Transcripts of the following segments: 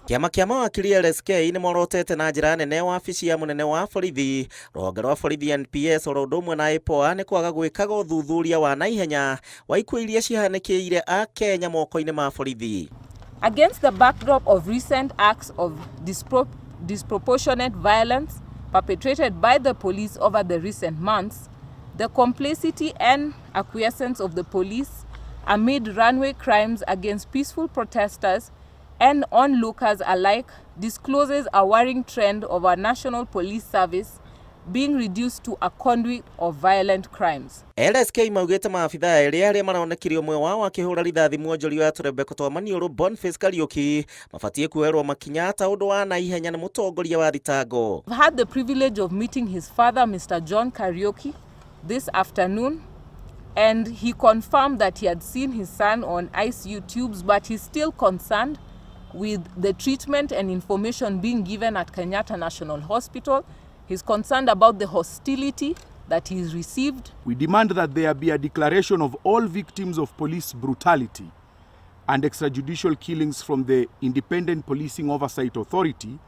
Kĩama kĩa mawakiri LSK nĩ morotete na njĩra nene wabici ya mũnene wa borithi, rũhonge rwa borithi NPS oro ũndũ ũmwe na IPOA nĩ kwaga gwĩkaga ũthuthuria wa naihenya wa ikuũ iria cihanĩkĩire a Kenya moko-inĩ ma borithi. Against the backdrop of recent acts of disproportionate violence perpetrated by the police over the recent months, the complicity and acquiescence of the police amid runway crimes against peaceful protesters and onlookers alike discloses a worrying trend of our national police service being reduced to a conduit of violent crimes. LSK maugĩte maabithaa erĩ arĩa maronekire ũmwe wao akĩhũra rithathi mwonjoria wa tũrembeko twa maniũrũ Boniface Kariuki mabatie kuoerwo makinya ta ũndũ wa naihenya nĩ mũtongoria wa thitango. I've had the privilege of meeting his father, Mr. John Kariuki, this afternoon, and he confirmed that he had seen his son on ICU tubes, but he's still concerned with the treatment and information being given at Kenyatta National Hospital. He's concerned about the hostility that he's received. We demand that there be a declaration of all victims of police brutality and extrajudicial killings from the Independent Policing Oversight Authority,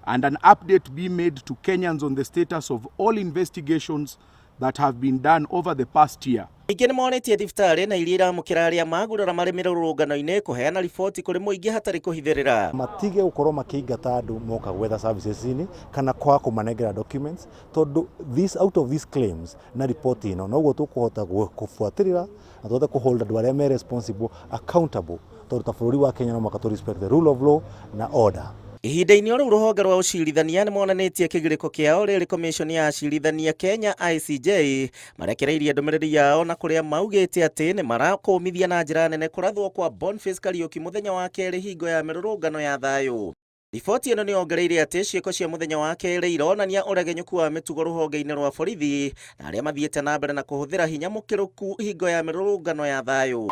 and an update be made to Kenyans on the status of all investigations that have been done over the past year. Ingĩ nĩ monetie thibitarĩ na iria iramũkĩra arĩa magurara marĩ mĩrũrũngano-inĩ kũheana riboti kũrĩ mũingĩ hatarĩ kũhithĩrĩra. Matige gũkorwo makĩingata andũ moka gwetha services-inĩ kana kwa kũmanengera documents, tondũ out of these claims na report ĩno noguo tũkũhota kũbuatĩrĩra na tũhote kũhold andũ arĩa me responsible accountable, tondũ ta bũrũri wa Kenya no mũhaka respect the rule of law na order. Ihinda-inĩ rĩu rũhonge rwa ũcirithania nĩ monanĩtie kĩgirĩko kĩao rĩrĩ commission ya acirithania Kenya ICJ marekereirie ndũmĩrĩri yao na kũrĩa maugĩte atĩ nĩ marakũmithia na njĩra nene kũrathwo kwa Boniface Kariuki mũthenya wa kerĩ hingo ya mĩrũrũngano ya thayũ. Riboti ĩno nĩ ongereire atĩ ciĩko cia mũthenya wa kerĩ ironania ũregenyũku wa mĩtugo rũhonge-inĩ rwa borithi na arĩa mathiĩte na mbere na kũhũthĩra hinya mũkĩrũku hingo ya mĩrũrũngano ya thayũ.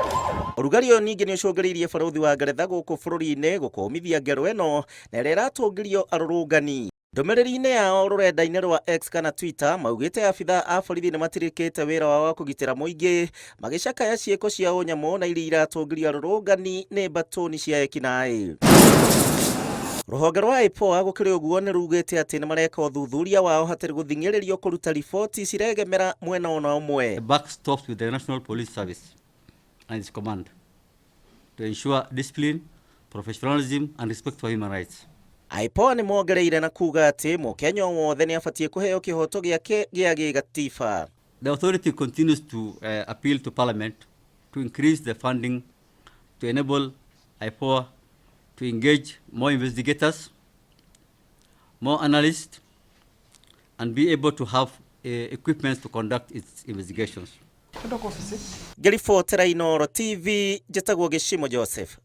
Ũrugarĩ ũyũ ningĩ nĩ ũcũngĩrĩirie barũthi wa Ngeretha gũkũ bũrũri-inĩ gũkũmithia ngero ĩno na ĩrĩa ĩratũngĩrio arũrũngani. Ndũmĩrĩri-inĩ yao rũrenda-inĩ rwa X kana Twitter maugĩte abithaa a borithi nĩ matirĩkĩte wĩra wao wa kũgitĩra mũingĩ magĩcakaya ciĩko cia ũnyamũ na iria iratũngĩrio arũrũngani nĩ mbatũni cia ekinaĩ. Rũhonge rwa IPOA gũkĩrĩ ũguo nĩ rugĩte atĩ nĩ mareka ũthuthuria wao hatarĩ gũthing'ĩrĩrio kũruta riboti ciregemera mwena ona ũmwe. The buck stops with the National Police Service and its command to ensure discipline, professionalism and respect for human rights. IPOA nĩ mongereire na kuga atĩ mũkenya wothe nĩ abatie kũheo kĩhoto gĩake gĩa gĩgatiba. The authority continues to appeal to Parliament to increase the funding to enable IPOA to engage more investigators, more analysts, and be able to have equipment to conduct its investigations. Ngĩribotera Inooro TV, njĩtagwo Gĩcimo Joseph.